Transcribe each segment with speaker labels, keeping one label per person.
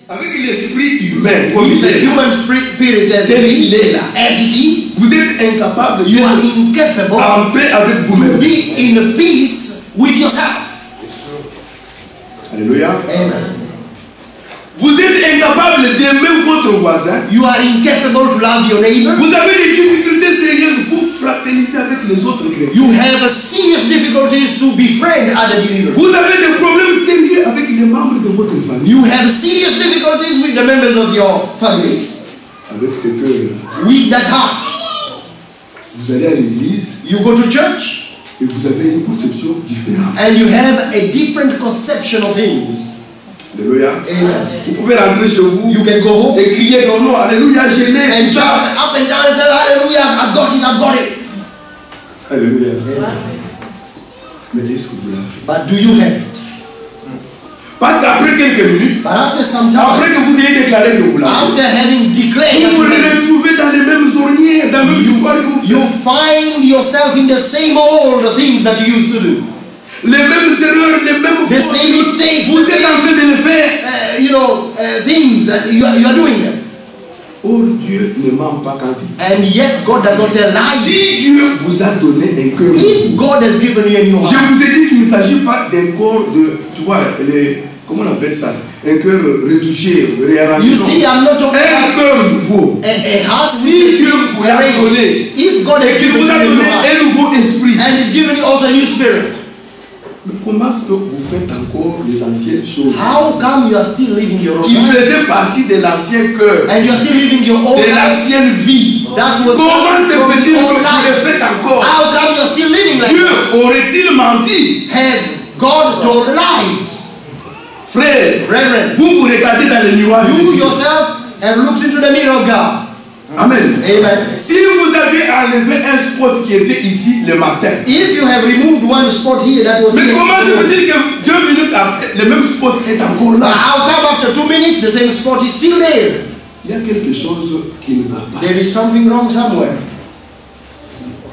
Speaker 1: avec l'esprit humain,
Speaker 2: With the human spirit as it is,
Speaker 1: vous êtes incapable
Speaker 2: you are
Speaker 1: d'être
Speaker 2: incapable
Speaker 1: en paix avec
Speaker 2: to
Speaker 1: vous-même.
Speaker 2: be in peace with yourself.
Speaker 1: Alléluia.
Speaker 2: Amen.
Speaker 1: Vous êtes incapable d'aimer votre voisin.
Speaker 2: You are incapable to love your neighbor.
Speaker 1: Vous avez des difficultés sérieuses pour fraterniser avec les autres chrétiens.
Speaker 2: You have serious difficulties to befriend other believers.
Speaker 1: Vous avez des problèmes sérieux avec les membres de votre famille.
Speaker 2: You have serious difficulties with the members of your families.
Speaker 1: Avec ce cœur-là.
Speaker 2: With that heart.
Speaker 1: Vous allez à l'église
Speaker 2: You go to church
Speaker 1: et vous avez une conception différente.
Speaker 2: and you have a different conception of things.
Speaker 1: Alléluia.
Speaker 2: Amen.
Speaker 1: Vous pouvez rentrer chez vous
Speaker 2: You can go home
Speaker 1: et crier non, non, alléluia, je l'ai.
Speaker 2: and shout up and down and say, hallelujah, I've got it, I've got it.
Speaker 1: Alléluia. Mais est-ce que vous l'avez?
Speaker 2: But do you have it?
Speaker 1: Parce qu'après quelques minutes,
Speaker 2: But after some
Speaker 1: après
Speaker 2: time,
Speaker 1: que vous ayez déclaré que vous l'avez,
Speaker 2: after having declared
Speaker 1: vous vous
Speaker 2: that
Speaker 1: retrouvez dans les mêmes ornières, dans les mêmes histoires que vous
Speaker 2: you
Speaker 1: faites.
Speaker 2: find yourself in the same old things that you used to do.
Speaker 1: Les mêmes erreurs, les mêmes
Speaker 2: The same mistakes,
Speaker 1: vous
Speaker 2: the
Speaker 1: êtes en train de les faire.
Speaker 2: things that you are doing them.
Speaker 1: Oh, Dieu ne ment pas quand il dit.
Speaker 2: And yet God does not tell lies.
Speaker 1: Si Dieu vous a donné un cœur,
Speaker 2: If God has given you a new
Speaker 1: je
Speaker 2: heart,
Speaker 1: vous ai dit qu'il ne s'agit pas d'un corps de, tu vois, comment on appelle ça? Un cœur retouché, réarrangé.
Speaker 2: you see, I'm not talking
Speaker 1: Un
Speaker 2: about
Speaker 1: cœur nouveau.
Speaker 2: a heart.
Speaker 1: Si Dieu vous l'a donné,
Speaker 2: If God has
Speaker 1: et qu'il
Speaker 2: given
Speaker 1: vous
Speaker 2: you
Speaker 1: a
Speaker 2: a new
Speaker 1: donné
Speaker 2: heart,
Speaker 1: un nouveau esprit,
Speaker 2: and He's given you also a new spirit,
Speaker 1: mais comment est-ce que vous faites encore les anciennes choses
Speaker 2: how come you are still living your old
Speaker 1: qui
Speaker 2: life?
Speaker 1: faisaient partie de l'ancien cœur,
Speaker 2: And you are still living your old
Speaker 1: de
Speaker 2: life
Speaker 1: l'ancienne vie?
Speaker 2: that was
Speaker 1: Comment se
Speaker 2: from
Speaker 1: fait-il
Speaker 2: the
Speaker 1: que
Speaker 2: old
Speaker 1: vous
Speaker 2: life?
Speaker 1: le faites encore?
Speaker 2: How come you are still living like
Speaker 1: Dieu
Speaker 2: that?
Speaker 1: aurait-il menti?
Speaker 2: Had God told lies?
Speaker 1: Frère,
Speaker 2: Reverend,
Speaker 1: vous vous regardez dans le miroir de
Speaker 2: you
Speaker 1: Dieu.
Speaker 2: yourself have looked into the mirror of God.
Speaker 1: Amen.
Speaker 2: Amen.
Speaker 1: Si vous avez enlevé un spot qui était ici le matin,
Speaker 2: If you have removed one spot here that was
Speaker 1: mais
Speaker 2: here,
Speaker 1: comment se fait-il que 2 minutes après, le même spot est encore
Speaker 2: but
Speaker 1: là?
Speaker 2: how come after 2 minutes the same spot is still there?
Speaker 1: Il y a quelque chose qui ne va pas.
Speaker 2: There is something wrong somewhere.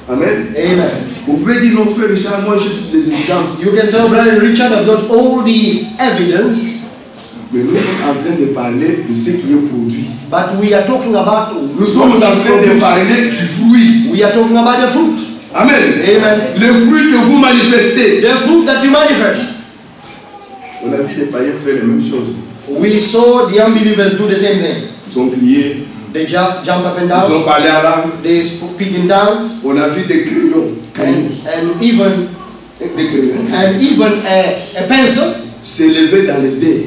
Speaker 1: Amen.
Speaker 2: Amen.
Speaker 1: Vous pouvez dire non, frère Richard, moi j'ai toutes les évidences.
Speaker 2: You can tell Brother Richard, I've got all the evidence,
Speaker 1: Mais nous sommes en train de parler de ce qui est produit.
Speaker 2: but we are talking about
Speaker 1: Nous sommes en train de parler du fruit.
Speaker 2: We are talking about the fruit.
Speaker 1: Amen.
Speaker 2: Amen.
Speaker 1: Le fruit que vous manifestez.
Speaker 2: The fruit that you manifest.
Speaker 1: On a vu les païens faire les mêmes choses.
Speaker 2: We saw the unbelievers do the same thing.
Speaker 1: Ils ont crié,
Speaker 2: They jump up and
Speaker 1: ils
Speaker 2: down.
Speaker 1: ont parlé en langue.
Speaker 2: They speak in tongues.
Speaker 1: On a vu des crayons.
Speaker 2: And even
Speaker 1: Des crayons.
Speaker 2: a pencil,
Speaker 1: S'élever dans les airs.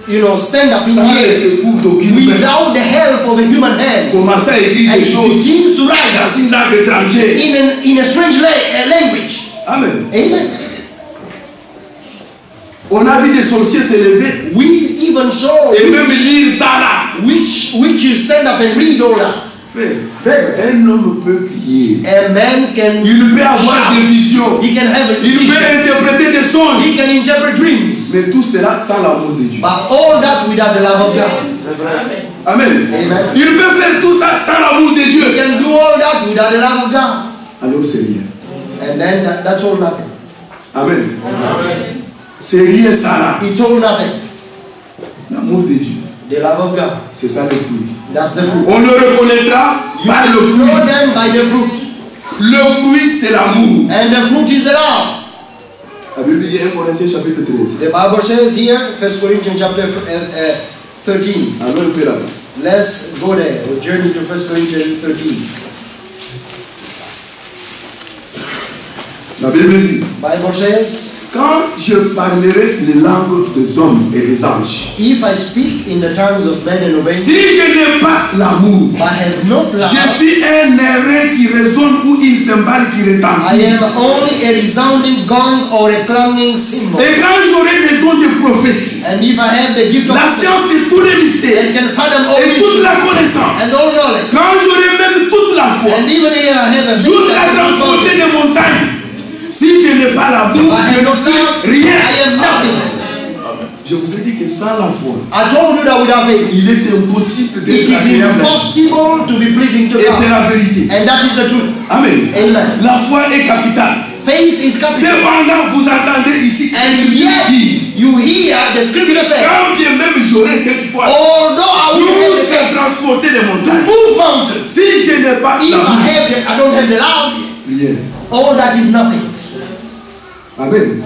Speaker 2: you know, stand up in
Speaker 1: Sans
Speaker 2: the
Speaker 1: le
Speaker 2: air
Speaker 1: secours d'aucune main.
Speaker 2: without the help of a human hand.
Speaker 1: Commencer à écrire
Speaker 2: And
Speaker 1: des
Speaker 2: he
Speaker 1: choses
Speaker 2: begins to write
Speaker 1: dans une langue étrangère.
Speaker 2: in a strange language.
Speaker 1: Amen.
Speaker 2: Amen.
Speaker 1: On a vu des sorciers s'élever
Speaker 2: We even saw
Speaker 1: et même lire ça là.
Speaker 2: which you stand up and read all that.
Speaker 1: Frère, un homme peut crier.
Speaker 2: A man can
Speaker 1: Il peut avoir des visions.
Speaker 2: he can have a
Speaker 1: Il
Speaker 2: vision.
Speaker 1: peut interpréter des songes.
Speaker 2: He can interpret dreams.
Speaker 1: Mais tout cela sans l'amour de Dieu.
Speaker 2: But all that without the love of God.
Speaker 1: Amen.
Speaker 2: Amen.
Speaker 1: Il peut faire tout ça sans l'amour de
Speaker 2: He
Speaker 1: Dieu.
Speaker 2: can do all that without the love of God.
Speaker 1: Alors c'est rien.
Speaker 2: And then that's all nothing.
Speaker 1: Amen. C'est rien ça là.
Speaker 2: It's all nothing.
Speaker 1: L'amour de Dieu.
Speaker 2: The love of God.
Speaker 1: C'est ça le fruit.
Speaker 2: That's the fruit.
Speaker 1: On le reconnaîtra par le
Speaker 2: You know
Speaker 1: fruit.
Speaker 2: them by the fruit.
Speaker 1: Le fruit c'est l'amour.
Speaker 2: And the fruit is the love.
Speaker 1: La Bible dit 1 Corinthiens chapitre 13.
Speaker 2: The Bible says here, 1 Corinthians chapter 13.
Speaker 1: Allons un peu là-bas.
Speaker 2: Let's go there. We'll journey to 1 Corinthians 13.
Speaker 1: La Bible dit,
Speaker 2: Bible says,
Speaker 1: quand je parlerai les langues des hommes et des anges,
Speaker 2: if I speak in the tongues of men and of angels,
Speaker 1: si je n'ai pas l'amour,
Speaker 2: I have not
Speaker 1: je
Speaker 2: love,
Speaker 1: suis un airain qui résonne ou une cymbale qui
Speaker 2: I
Speaker 1: retentit.
Speaker 2: am only a resounding gong or a clanging cymbal.
Speaker 1: Et quand j'aurai le don de prophétie,
Speaker 2: And if I have the gift of
Speaker 1: la
Speaker 2: prophecy,
Speaker 1: science de tous les mystères
Speaker 2: I can fathom all
Speaker 1: et toute
Speaker 2: mysteries
Speaker 1: la connaissance,
Speaker 2: and all knowledge.
Speaker 1: quand j'aurai même toute la foi,
Speaker 2: And even if I have a
Speaker 1: jusqu'à transporter des montagnes, si je n'ai pas l'amour, je ne suis rien.
Speaker 2: I am nothing.
Speaker 1: Je vous ai dit que sans la foi,
Speaker 2: I told you that without faith,
Speaker 1: il est impossible
Speaker 2: it
Speaker 1: d'être
Speaker 2: is
Speaker 1: agréable.
Speaker 2: impossible to be pleasing to
Speaker 1: Et c'est
Speaker 2: God.
Speaker 1: la vérité.
Speaker 2: And that is the truth.
Speaker 1: Amen.
Speaker 2: Amen.
Speaker 1: La foi est capitale.
Speaker 2: Faith is capital.
Speaker 1: Cependant, vous entendez ici
Speaker 2: And yet, you hear the scripture say,
Speaker 1: quand bien même j'aurai cette foi,
Speaker 2: although I will have
Speaker 1: je
Speaker 2: the
Speaker 1: sais
Speaker 2: faith
Speaker 1: transporter les
Speaker 2: to
Speaker 1: montagnes.
Speaker 2: move mountains,
Speaker 1: Si je n'ai pas
Speaker 2: if I don't have the love,
Speaker 1: rien.
Speaker 2: all that is nothing.
Speaker 1: Amen.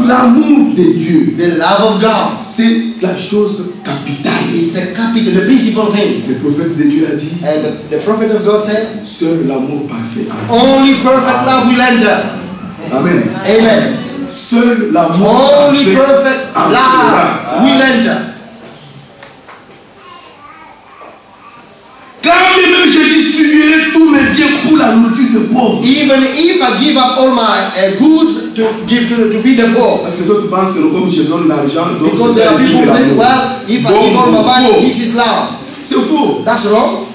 Speaker 1: L'amour de Dieu,
Speaker 2: The love of God,
Speaker 1: c'est la chose capitale.
Speaker 2: it's a capital, the principal thing.
Speaker 1: Le prophète de Dieu a dit,
Speaker 2: And the prophet of God said,
Speaker 1: seul l'amour parfait.
Speaker 2: only perfect love will enter.
Speaker 1: Amen.
Speaker 2: Amen.
Speaker 1: Seul l'amour
Speaker 2: Only
Speaker 1: parfait
Speaker 2: perfect love will enter.
Speaker 1: Quand même je distribuerai tous mes biens pour la nourriture des pauvres.
Speaker 2: Even if I give up all my goods to give to feed the poor.
Speaker 1: Parce que les autres pensent que comme je donne l'argent, donc
Speaker 2: Because
Speaker 1: c'est
Speaker 2: there are
Speaker 1: ça,
Speaker 2: people
Speaker 1: c'est
Speaker 2: who think,
Speaker 1: l'amour.
Speaker 2: well, if I give all my money, this is love.
Speaker 1: C'est faux.
Speaker 2: That's wrong.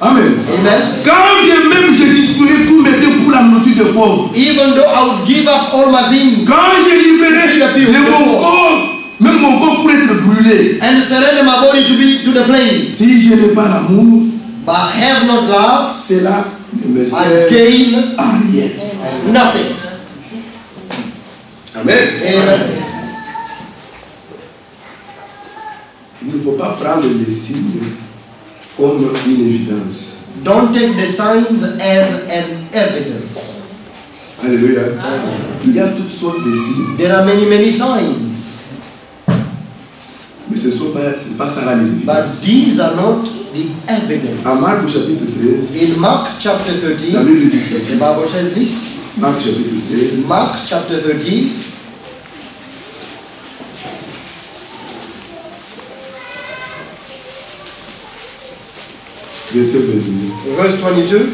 Speaker 1: Amen.
Speaker 2: Amen.
Speaker 1: Quand bien même je distribuerai tous mes biens pour la nourriture des pauvres.
Speaker 2: Even though I would give up all my things
Speaker 1: Quand je livrerai mon corps, même mon corps pour être brûlé.
Speaker 2: and surrender my body to the flames,
Speaker 1: Si je n'ai pas l'amour,
Speaker 2: but have not love,
Speaker 1: cela ne me
Speaker 2: I
Speaker 1: sert
Speaker 2: gain
Speaker 1: à rien.
Speaker 2: nothing.
Speaker 1: Amen.
Speaker 2: Amen.
Speaker 1: Il ne faut pas prendre les signes comme une évidence.
Speaker 2: Don't take the signs as an evidence.
Speaker 1: Alléluia. Il y a toutes sortes de signes,
Speaker 2: There are many signs,
Speaker 1: mais ce n'est pas ça les
Speaker 2: but
Speaker 1: évidences.
Speaker 2: these are not the
Speaker 1: En
Speaker 2: evidence.
Speaker 1: Marc au chapitre 13,
Speaker 2: In Mark chapter
Speaker 1: la
Speaker 2: 13,
Speaker 1: Bible dit
Speaker 2: the
Speaker 1: ceci.
Speaker 2: Bible says this.
Speaker 1: Marc chapitre 13,
Speaker 2: Mark chapter 13,
Speaker 1: verset 22.
Speaker 2: verse 22.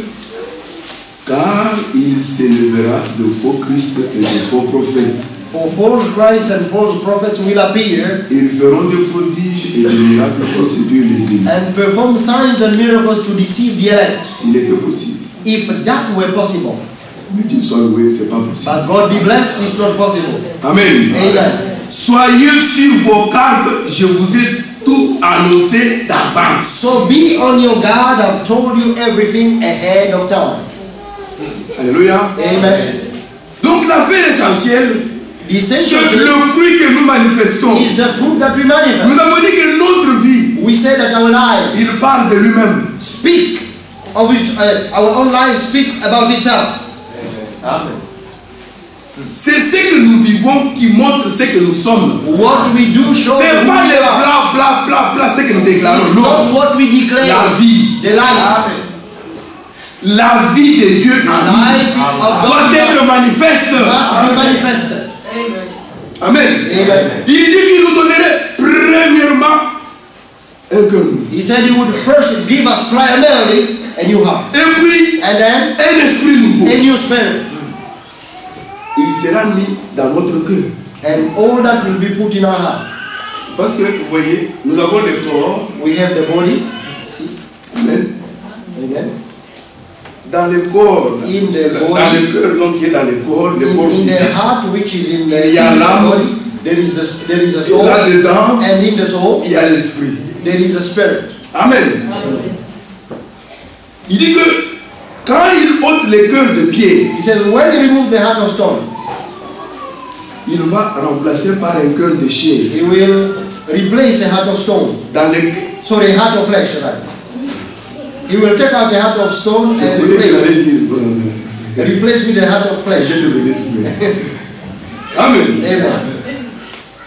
Speaker 1: Car il s'élèvera de faux Christ et de faux prophètes.
Speaker 2: For false Christ and false prophets will appear
Speaker 1: Ils feront des prodiges et des miracles pour séduire les élus.
Speaker 2: and perform signs and miracles to deceive the elect.
Speaker 1: S'il était possible.
Speaker 2: If that were possible,
Speaker 1: Mais Dieu soit loué, c'est pas possible.
Speaker 2: but God be blessed, it's not possible.
Speaker 1: Amen.
Speaker 2: Amen.
Speaker 1: Soyez sur vos gardes, je vous ai tout annoncé d'avance.
Speaker 2: So be on your guard. I've told you everything ahead of time.
Speaker 1: Alléluia.
Speaker 2: Amen.
Speaker 1: Donc l'affaire essentielle,
Speaker 2: The essential
Speaker 1: c'est le
Speaker 2: thing
Speaker 1: fruit que nous manifestons.
Speaker 2: is the fruit that we manifest.
Speaker 1: Nous avons dit que notre vie,
Speaker 2: We say that our life
Speaker 1: il parle de lui-même.
Speaker 2: speak of its, our own life speak about itself. Amen.
Speaker 1: C'est ce que nous vivons qui montre ce que nous sommes.
Speaker 2: What we do shows
Speaker 1: C'est
Speaker 2: who
Speaker 1: pas
Speaker 2: we
Speaker 1: les
Speaker 2: are.
Speaker 1: bla bla bla bla ce que nous déclarons.
Speaker 2: It's not
Speaker 1: Non.
Speaker 2: what we declare.
Speaker 1: La vie.
Speaker 2: The life.
Speaker 1: La vie de Dieu
Speaker 2: The life of
Speaker 1: doit
Speaker 2: God
Speaker 1: être manifeste.
Speaker 2: must be manifested.
Speaker 1: Amen.
Speaker 2: Amen.
Speaker 1: Il dit qu'il nous donnerait premièrement un cœur nouveau.
Speaker 2: He said he would first give us primarily a new heart.
Speaker 1: Et puis
Speaker 2: And then
Speaker 1: un esprit nouveau.
Speaker 2: a new spirit.
Speaker 1: Il sera mis dans notre cœur.
Speaker 2: And all that will be put in our heart.
Speaker 1: Parce que vous voyez, nous avons le corps.
Speaker 2: We have the body. See?
Speaker 1: Amen.
Speaker 2: Amen.
Speaker 1: Dans le corps.
Speaker 2: In the
Speaker 1: Dans
Speaker 2: body.
Speaker 1: le cœur, donc qui est dans le corps, le corps
Speaker 2: In the
Speaker 1: physique.
Speaker 2: heart, which is in the
Speaker 1: Il y a l'âme.
Speaker 2: body, there is a
Speaker 1: Et
Speaker 2: soul.
Speaker 1: là-dedans,
Speaker 2: And in the soul,
Speaker 1: il y a l'esprit.
Speaker 2: there is a spirit.
Speaker 1: Amen. Il dit que quand il ôte le cœur de pierre,
Speaker 2: He says, when he removed the heart of stone,
Speaker 1: il va remplacer par un cœur de chair.
Speaker 2: he will replace a heart of stone.
Speaker 1: Dans le
Speaker 2: Sorry, heart of flesh, right? He will take out the heart of stone
Speaker 1: je
Speaker 2: and
Speaker 1: voulais qu'il
Speaker 2: replace,
Speaker 1: allait dire.
Speaker 2: replace with the heart of flesh.
Speaker 1: Je te bénisse. Amen.
Speaker 2: Amen.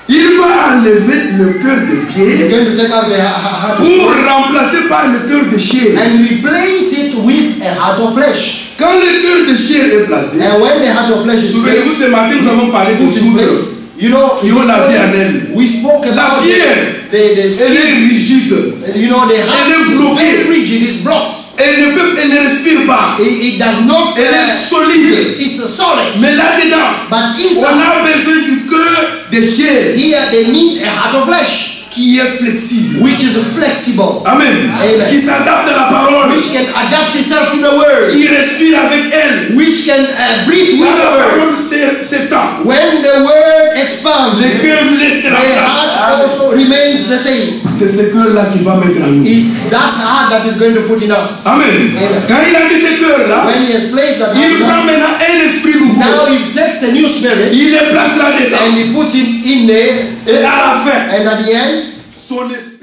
Speaker 1: Il va enlever le cœur de
Speaker 2: He's
Speaker 1: pierre
Speaker 2: going to take out the heart of
Speaker 1: pour
Speaker 2: stone
Speaker 1: remplacer par le cœur de chair.
Speaker 2: and replace it with a heart of flesh.
Speaker 1: Quand le cœur de chair est placé,
Speaker 2: And when the heart of flesh is
Speaker 1: souvenez-vous
Speaker 2: placed,
Speaker 1: ce matin nous avons parlé de
Speaker 2: put in
Speaker 1: soudre.
Speaker 2: place, you know,
Speaker 1: Qui ont la vie en elle.
Speaker 2: we spoke
Speaker 1: La
Speaker 2: about
Speaker 1: pierre,
Speaker 2: the
Speaker 1: elle
Speaker 2: skin.
Speaker 1: est rigide.
Speaker 2: You know, the heart
Speaker 1: Elle est
Speaker 2: is
Speaker 1: bloquée.
Speaker 2: very rigid, it's blocked.
Speaker 1: Elle ne respire pas.
Speaker 2: It does not.
Speaker 1: Elle est solide.
Speaker 2: It's a solid.
Speaker 1: Mais là-dedans,
Speaker 2: But
Speaker 1: on
Speaker 2: inside,
Speaker 1: a besoin du cœur de chair
Speaker 2: here they need a heart of flesh,
Speaker 1: qui est flexible.
Speaker 2: which is flexible,
Speaker 1: Amen.
Speaker 2: Amen.
Speaker 1: Qui s'adapte à la parole.
Speaker 2: which can adapt itself to the word,
Speaker 1: Qui respire avec elle.
Speaker 2: which can breathe with
Speaker 1: Quand
Speaker 2: the
Speaker 1: la
Speaker 2: word.
Speaker 1: parole s'étend,
Speaker 2: When the word expands,
Speaker 1: le cœur laisse de
Speaker 2: the
Speaker 1: la place.
Speaker 2: heart also remains the same.
Speaker 1: c'est ce cœur-là qu'il va mettre en nous.
Speaker 2: That's the heart that is going to put in us.
Speaker 1: Amen.
Speaker 2: Amen.
Speaker 1: Quand il a mis ce cœur-là,
Speaker 2: When he has placed that heart
Speaker 1: il
Speaker 2: in
Speaker 1: prend
Speaker 2: us,
Speaker 1: maintenant un esprit nouveau.
Speaker 2: now he takes a new spirit
Speaker 1: Il le place là-dedans.
Speaker 2: and he puts it in there,
Speaker 1: Et à la fin,
Speaker 2: and at the end,
Speaker 1: son esprit